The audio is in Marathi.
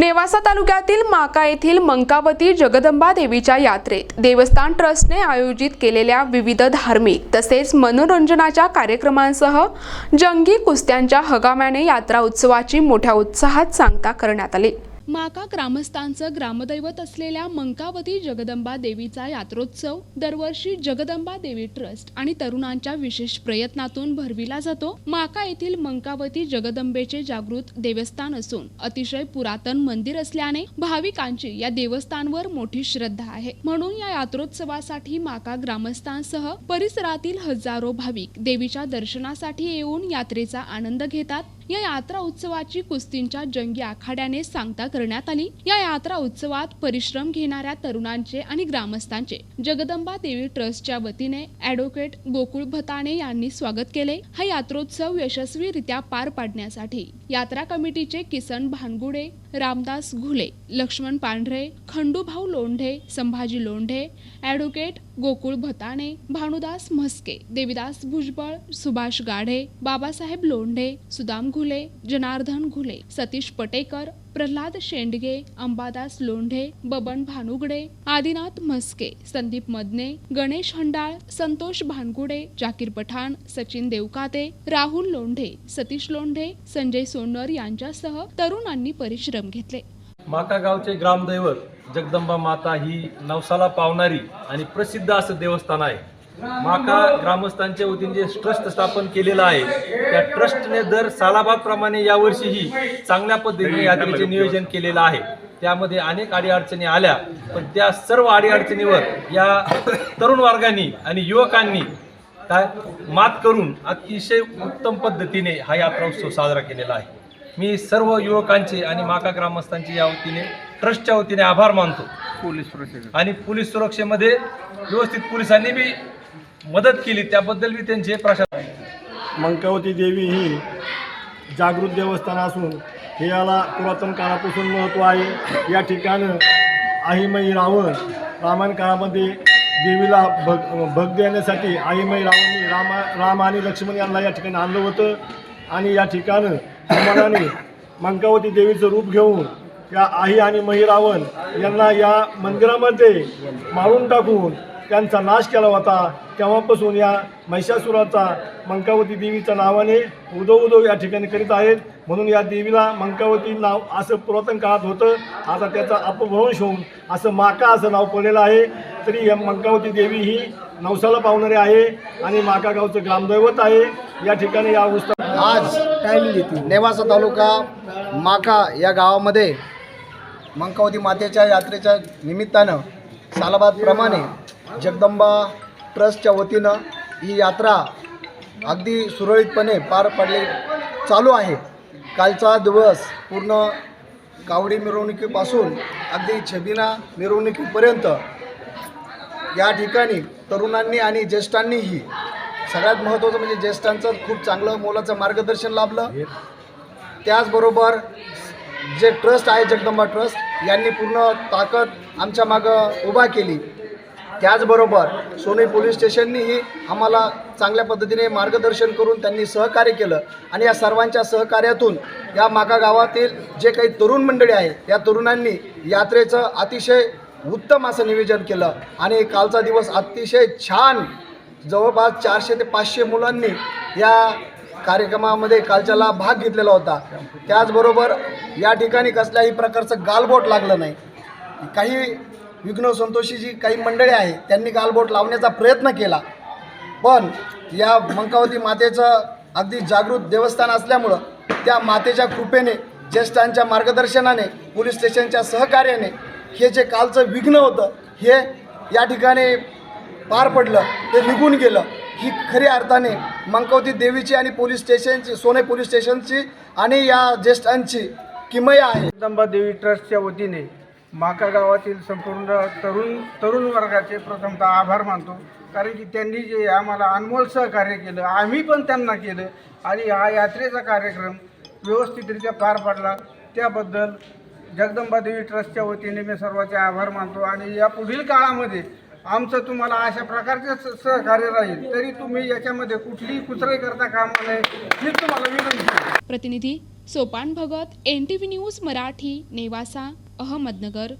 नेवासा तालुक्यातील माका येथील मंकावती जगदंबा देवीच्या यात्रेत देवस्थान ट्रस्टने आयोजित केलेल्या विविध धार्मिक तसेच मनोरंजनाच्या कार्यक्रमांसह जंगी कुस्त्यांच्या हंगामाने यात्रा उत्सवाची मोठ्या उत्साहात सांगता करण्यात आली। माका ग्रामस्थांचं ग्रामदैवत असलेल्या मंकावती जगदंबा देवीचा यात्रोत्सव दरवर्षी जगदंबा देवी ट्रस्ट आणि तरुणांच्या विशेष प्रयत्नातून भरविला जातो। माका येथील मंकावती जगदंबेचे जागृत देवस्थान असून अतिशय पुरातन मंदिर असल्याने भाविकांची या देवस्थानवर मोठी श्रद्धा आहे। म्हणून या यात्रोत्सवासाठी माका ग्रामस्थांसह परिसरातील हजारो भाविक देवीच्या दर्शनासाठी येऊन यात्रेचा आनंद घेतात। या यात्रा उत्सवाची कुस्तींच्या जंगी आखाड्याने सांगता करण्यात आली। या यात्रा उत्सवात परिश्रम घेणाऱ्या तरुणांचे आणि ग्रामस्थांचे जगदंबा देवी ट्रस्टच्या वतीने ॲडव्होकेट गोकुळ भताणे यांनी स्वागत केले। हा यात्रोत्सव यशस्वीरित्या पार पाडण्यासाठी यात्रा कमिटीचे किसन भानगुडे, रामदास घुले, लक्ष्मण पांढरे, खंडूभाऊ लोंढे, संभाजी लोंढे, ॲडव्होकेट गोकुळ भताणे, भानुदास म्हस्के, देवीदास भुजबळ, सुभाष गाढे, बाबासाहेब लोंढे, सुदाम घुले, जनार्दन घुले, सतीश पटेकर, प्रल्हाद शेंडगे, अंबादास लोंढे, बबन भानुगडे, आदिनाथ म्हस्के, संदीप मदने, गणेश हंडाळ, संतोष भानगुडे, जाकीर पठाण, सचिन देवकाते, राहुल लोंढे, सतीश लोंढे, संजय सोनर यांच्यासह तरुणांनी परिश्रम घेतले। माका गावचे ग्रामदैवत जगदंबा माता ही नवसाला पावणारी आणि प्रसिद्ध असं देवस्थान आहे। माका ग्रामस्थांच्या वतीने जे ट्रस्ट स्थापन केलेलं आहे त्या ट्रस्टने दर सालाबादप्रमाणे यावर्षीही चांगल्या पद्धतीने यात्रेचे नियोजन केलेलं आहे। त्यामध्ये अनेक अडीअडचणी आल्या, पण त्या सर्व अडीअडचणीवर या तरुण वर्गांनी आणि युवकांनी मात करून अतिशय उत्तम पद्धतीने हा यात्रा उत्सव साजरा केलेला आहे। मी सर्व युवकांचे आणि माका ग्रामस्थांचे या वतीने ट्रस्टच्या वतीने आभार मानतो। आणि पोलीस सुरक्षेमध्ये व्यवस्थित पोलिसांनी बी मदत केली, त्याबद्दल मी त्यांचे प्रशासन। मंकावती देवी ही जागृत देवस्थान असून हे याला पुरातन काळापासून महत्त्व आहे। या ठिकाणी आहिमयी रावण रामायण काळामध्ये देवीला भग देण्यासाठी आहिमयी रावणाने राम आणि लक्ष्मण यांना या ठिकाणी आणलं होतं आणि या ठिकाणी हनुमानाने मंकावती देवीचं रूप घेऊन या आही आणि मही रावण यांना या मंदिरामध्ये मारून टाकून त्यांचा नाश केला होता। तेव्हापासून या महिषासुराचा मंकावती देवीच्या नावाने उदो या ठिकाणी करीत आहेत। म्हणून या देवीला मंकावती नाव असं पुरातन काळात होतं, आता त्याचा अपभ्रंश होऊन असं माका असं नाव पडलेलं आहे। तरी या मंकावती देवी ही नवसाला पावणारी आहे आणि माका गावचं ग्रामदैवत आहे। या ठिकाणी या आज नेवासा तालुका माका या गावामध्ये मंकावती मातेच्या यात्रेच्या निमित्तानं सालाबादप्रमाणे जगदंबा ट्रस्टच्या वतीनं ही यात्रा अगदी सुरळीतपणे पार पडले चालू आहे। कालचा दिवस पूर्ण कावडी मिरवणुकीपासून अगदी छबिना मिरवणुकीपर्यंत या ठिकाणी तरुणांनी आणि ज्येष्ठांनीही सगळ्यात महत्त्वाचं म्हणजे ज्येष्ठांचं खूप चांगलं मोलाचं मार्गदर्शन लाभलं। त्याचबरोबर जे ट्रस्ट आहे जगदंबा ट्रस्ट यांनी पूर्ण ताकद आमच्या मागं उभा केली। त्याचबरोबर सोनई पोलीस स्टेशननीही आम्हाला चांगल्या पद्धतीने मार्गदर्शन करून त्यांनी सहकार्य केलं आणि या सर्वांच्या सहकार्यातून या माका गावातील जे काही तरुण मंडळी आहेत त्या तरुणांनी यात्रेचं अतिशय उत्तम असं नियोजन केलं आणि कालचा दिवस अतिशय छान, जवळपास 400 ते 500 मुलांनी या कार्यक्रमामध्ये कालच्याला भाग घेतलेला होता। त्याचबरोबर या ठिकाणी कसल्याही प्रकारचं गालबोट लागलं नाही। काही विघ्न संतोषी जी काही मंडळी आहे त्यांनी गालबोट लावण्याचा प्रयत्न केला, पण या मंकावती मातेचं अगदी जागृत देवस्थान असल्यामुळं त्या मातेच्या कृपेने, ज्येष्ठांच्या मार्गदर्शनाने, पोलीस स्टेशनच्या सहकार्याने हे जे कालचं विघ्न होतं हे या ठिकाणी पार पडलं, ते निघून गेलं। ही खऱ्या अर्थाने मंकावती देवीची आणि पोलीस स्टेशनची, सोने पोलीस स्टेशनची आणि या ज्येष्ठांची किमया आहे। जगदंबा देवी ट्रस्टच्या वतीने माका गावातील संपूर्ण तरुण वर्गाचे प्रथमतः आभार मानतो, कारण की त्यांनी जे आम्हाला अनमोल सहकार्य केलं, आम्ही पण त्यांना केलं आणि हा यात्रेचा कार्यक्रम व्यवस्थितरित्या पार पडला। त्याबद्दल जगदंबा देवी ट्रस्टच्या वतीने मी सर्वांचे आभार मानतो आणि या पुढील काळामध्ये आमचं तुम्हाला अशा प्रकारचे सहकार्य राहील, तरी तुम्ही याच्यामध्ये कुठलीही कुचराई करता कामा नये ही तुम्हाला विनंती। प्रतिनिधी सोपान भगत, NTV न्यूज मराठी, नेवासा, अहमदनगर.